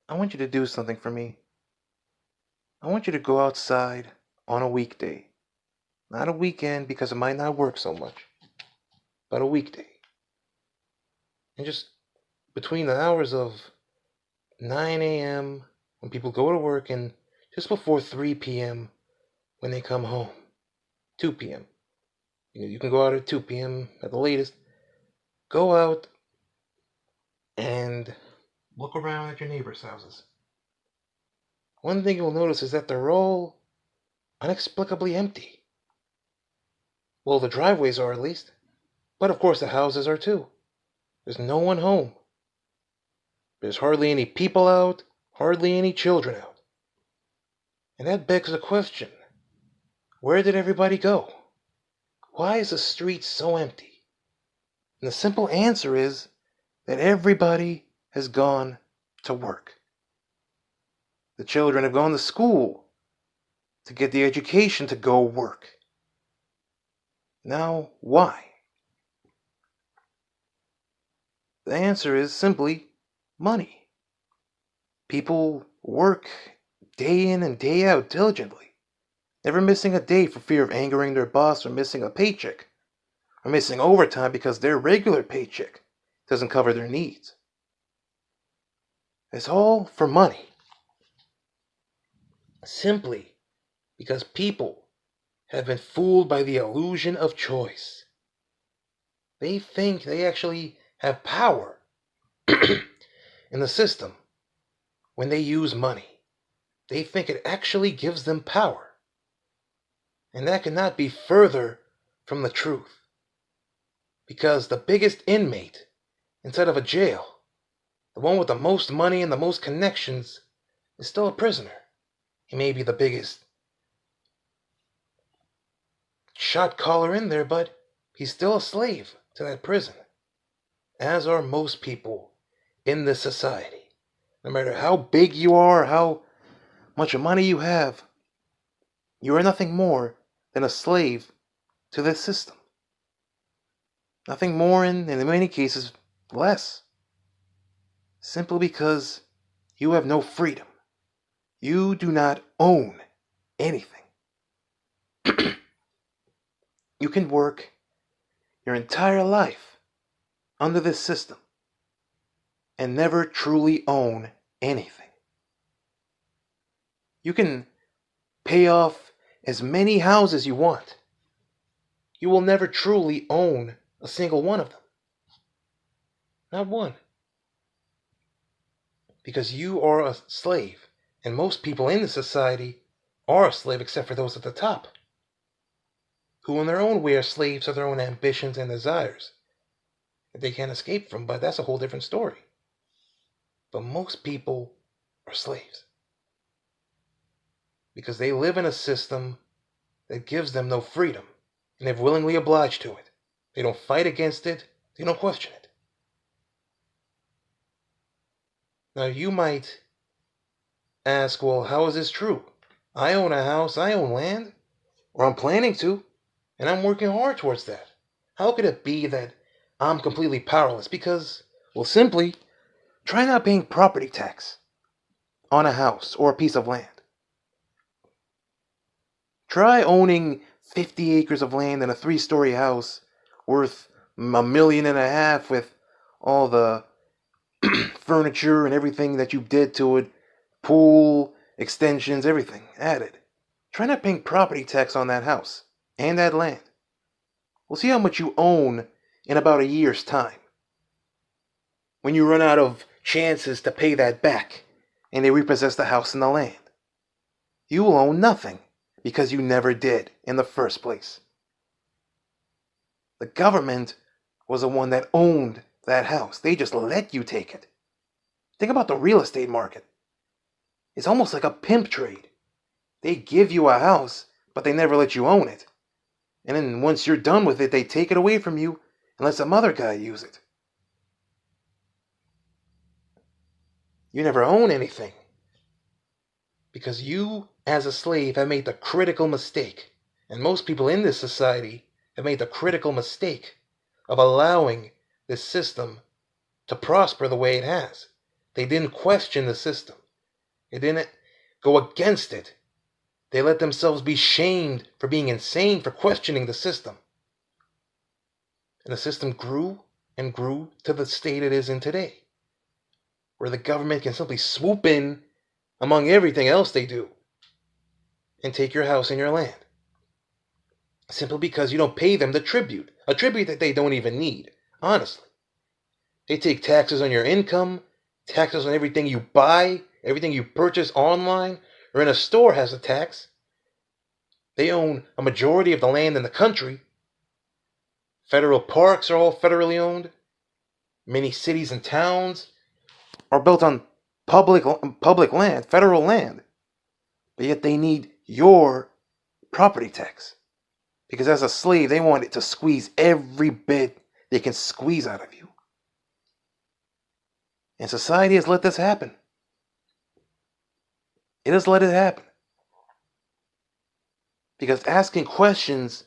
I want you to do something for me. I want you to go outside on a weekday. Not a weekend because it might not work so much, but a weekday. And just between the hours of 9 a.m. when people go to work and just before 3 p.m. when they come home. 2 p.m. You can go out at 2 p.m. at the latest. Go out and look around at your neighbors' houses. One thing you'll notice is that they're all inexplicably empty. Well, the driveways are at least. But of course the houses are too. There's no one home. There's hardly any people out, hardly any children out. And that begs the question, where did everybody go? Why is the street so empty? And the simple answer is that everybody has gone to work. The children have gone to school to get the education to go work. Now, why? The answer is simply money. People work day in and day out diligently, never missing a day for fear of angering their boss or missing a paycheck, or missing overtime because their regular paycheck doesn't cover their needs. It's all for money. Simply because people have been fooled by the illusion of choice. They think they actually have power in the system when they use money. They think it actually gives them power. And that cannot be further from the truth. Because the biggest inmate inside of a jail, the one with the most money and the most connections, is still a prisoner. He may be the biggest shot caller in there, but he's still a slave to that prison. As are most people in this society. No matter how big you are, how much money you have, you are nothing more than a slave to this system. Nothing more, and in many cases, less. Simply because you have no freedom. You do not own anything. You can work your entire life under this system and never truly own anything. You can pay off as many houses you want. You will never truly own a single one of them. Not one. Because you are a slave, and most people in the society are a slave except for those at the top, who in their own way are slaves of their own ambitions and desires that they can't escape from, but that's a whole different story. But most people are slaves because they live in a system that gives them no freedom, and they've willingly obliged to it. They don't fight against it, they don't question it. Now you might ask, well, how is this true? I own a house, I own land, or I'm planning to, and I'm working hard towards that. How could it be that I'm completely powerless? Because, well, simply, try not paying property tax on a house or a piece of land. Try owning 50 acres of land and a 3-story house worth $1.5 million with all the furniture and everything that you did to it, pool, extensions, everything added. Try not paying property tax on that house and that land. We'll see how much you own in about a year's time. When you run out of chances to pay that back and they repossess the house and the land. You will own nothing because you never did in the first place. The government was the one that owned that house. They just let you take it. Think about the real estate market. It's almost like a pimp trade. They give you a house, but they never let you own it. And then once you're done with it, they take it away from you and let some other guy use it. You never own anything. Because you, as a slave, have made the critical mistake. And most people in this society have made the critical mistake of allowing this system to prosper the way it has. They didn't question the system. They didn't go against it. They let themselves be shamed for being insane, for questioning the system. And the system grew and grew to the state it is in today, where the government can simply swoop in among everything else they do and take your house and your land. Simply because you don't pay them the tribute, a tribute that they don't even need, honestly. They take taxes on your income, taxes on everything you buy, everything you purchase online or in a store has a tax. They own a majority of the land in the country. Federal parks are all federally owned. Many cities and towns are built on public land, federal land. But yet they need your property tax. Because as a slave, they want it to squeeze every bit they can squeeze out of you. And society has let this happen. It has let it happen. Because asking questions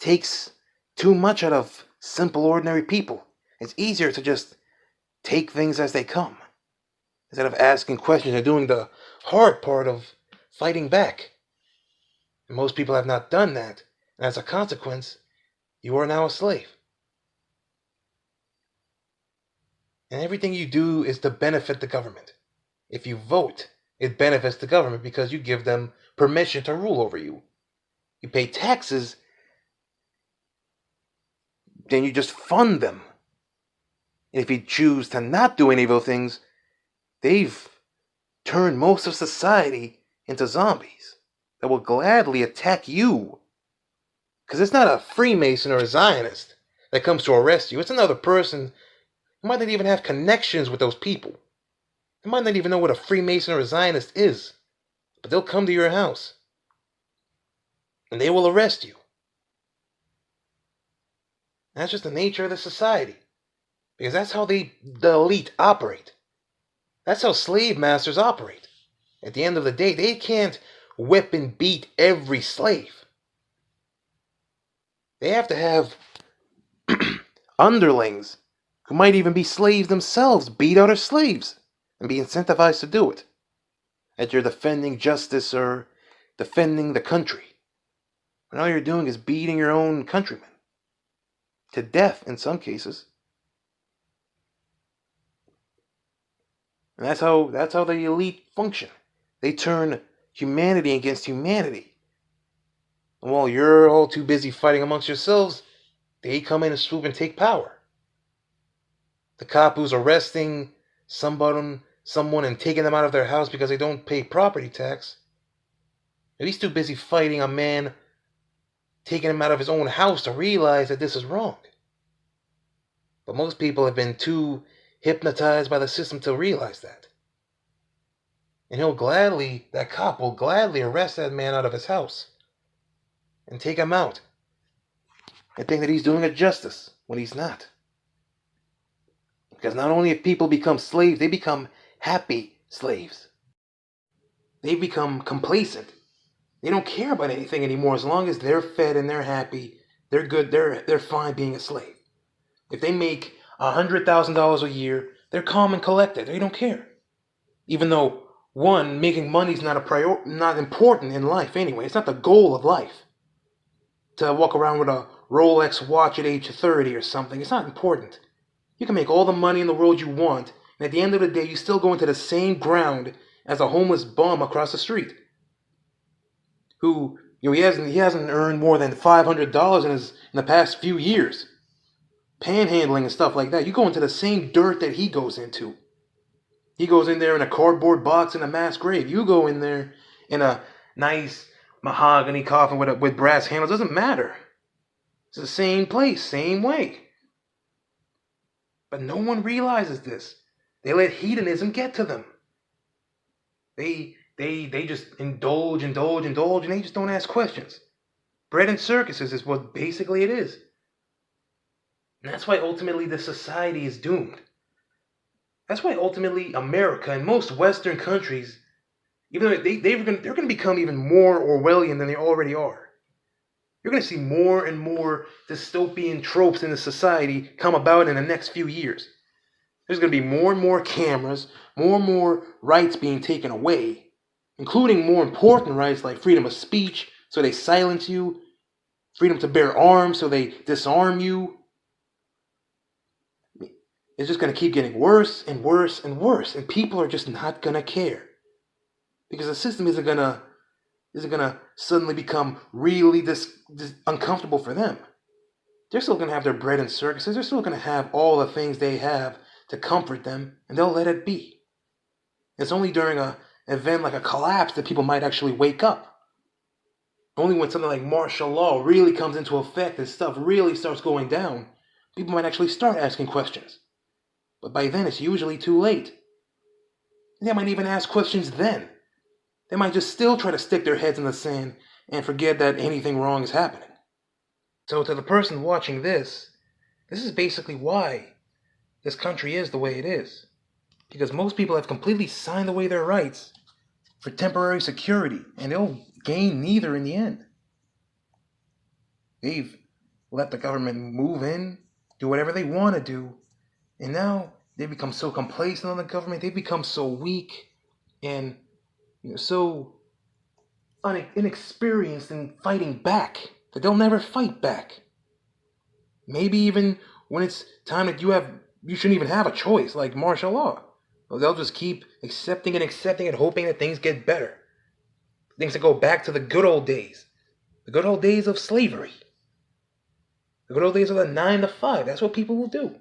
takes too much out of simple, ordinary people. It's easier to just take things as they come, instead of asking questions and doing the hard part of fighting back. And most people have not done that, and as a consequence, you are now a slave. And everything you do is to benefit the government. If you vote, it benefits the government because you give them permission to rule over you. You pay taxes, then you just fund them. And if you choose to not do any of those things, they've turned most of society into zombies that will gladly attack you. Because it's not a Freemason or a Zionist that comes to arrest you. It's another person who might not even have connections with those people. They might not even know what a Freemason or a Zionist is. But they'll come to your house. And they will arrest you. That's just the nature of the society. Because that's how the elite operate. That's how slave masters operate. At the end of the day, they can't whip and beat every slave. They have to have underlings who might even be slaves themselves beat other slaves and be incentivized to do it. That you're defending justice or defending the country. And all you're doing is beating your own countrymen. To death in some cases. And that's how the elite function. They turn humanity against humanity. And while you're all too busy fighting amongst yourselves, they come in and swoop and take power. The cop who's arresting someone and taking them out of their house because they don't pay property tax, he's too busy fighting a man taking him out of his own house to realize that this is wrong. But most people have been too hypnotized by the system to realize that. And that cop will gladly arrest that man out of his house and take him out and think that he's doing a justice when he's not. Because not only have people become slaves, they become happy slaves. They become complacent. They don't care about anything anymore as long as they're fed and they're happy. They're good. They're fine being a slave. If they make $100,000 a year, they're calm and collected. They don't care. Even though, one, making money is not important in life anyway. It's not the goal of life. To walk around with a Rolex watch at age 30 or something, it's not important. You can make all the money in the world you want, and at the end of the day, you still go into the same ground as a homeless bum across the street. Who, he hasn't earned more than $500 in the past few years. Panhandling and stuff like that. You go into the same dirt that he goes into. He goes in there in a cardboard box in a mass grave. You go in there in a nice mahogany coffin with brass handles. Doesn't matter. It's the same place, same way. But no one realizes this. They let hedonism get to them. They just indulge, and they just don't ask questions. Bread and circuses is what basically it is. And that's why ultimately the society is doomed. That's why ultimately America and most Western countries, even though they're going to become even more Orwellian than they already are. You're going to see more and more dystopian tropes in the society come about in the next few years. There's going to be more and more cameras, more and more rights being taken away, including more important rights like freedom of speech, so they silence you, freedom to bear arms, so they disarm you. It's just going to keep getting worse and worse and worse, and people are just not going to care. Because the system isn't going to suddenly become really this uncomfortable for them. They're still going to have their bread and circuses. They're still going to have all the things they have to comfort them, and they'll let it be. It's only during an event like a collapse that people might actually wake up. Only when something like martial law really comes into effect and stuff really starts going down, people might actually start asking questions. But by then, it's usually too late. They might even ask questions then. They might just still try to stick their heads in the sand and forget that anything wrong is happening. So to the person watching this is basically why this country is the way it is. Because most people have completely signed away their rights for temporary security, and they'll gain neither in the end. They've let the government move in, do whatever they want to do, and now they've become so complacent on the government, they've become so weak and so inexperienced in fighting back that they'll never fight back. Maybe even when it's time that you shouldn't even have a choice, like martial law. They'll just keep accepting it, hoping that things get better. Things that go back to the good old days. The good old days of slavery. The good old days of the 9 to 5. That's what people will do.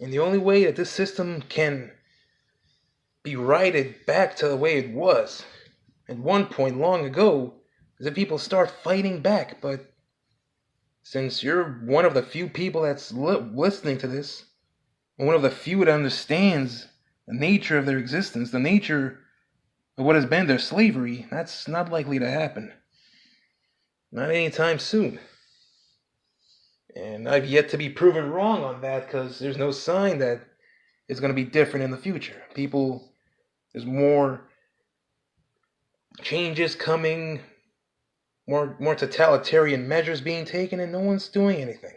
And the only way that this system can be righted back to the way it was at one point long ago is if people start fighting back. But since you're one of the few people that's listening to this, and one of the few that understands the nature of their existence, the nature of what has been their slavery, that's not likely to happen. Not anytime soon. And I've yet to be proven wrong on that, because there's no sign that it's going to be different in the future. There's more changes coming, more totalitarian measures being taken, and no one's doing anything.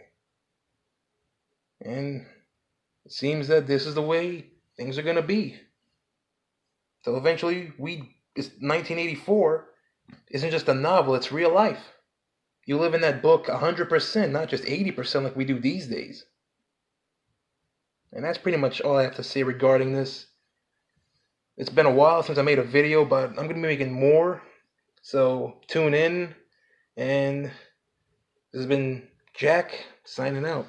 And it seems that this is the way things are going to be. So eventually, 1984 isn't just a novel, it's real life. You live in that book 100%, not just 80% like we do these days. And that's pretty much all I have to say regarding this. It's been a while since I made a video, but I'm going to be making more. So tune in. And this has been Jack signing out.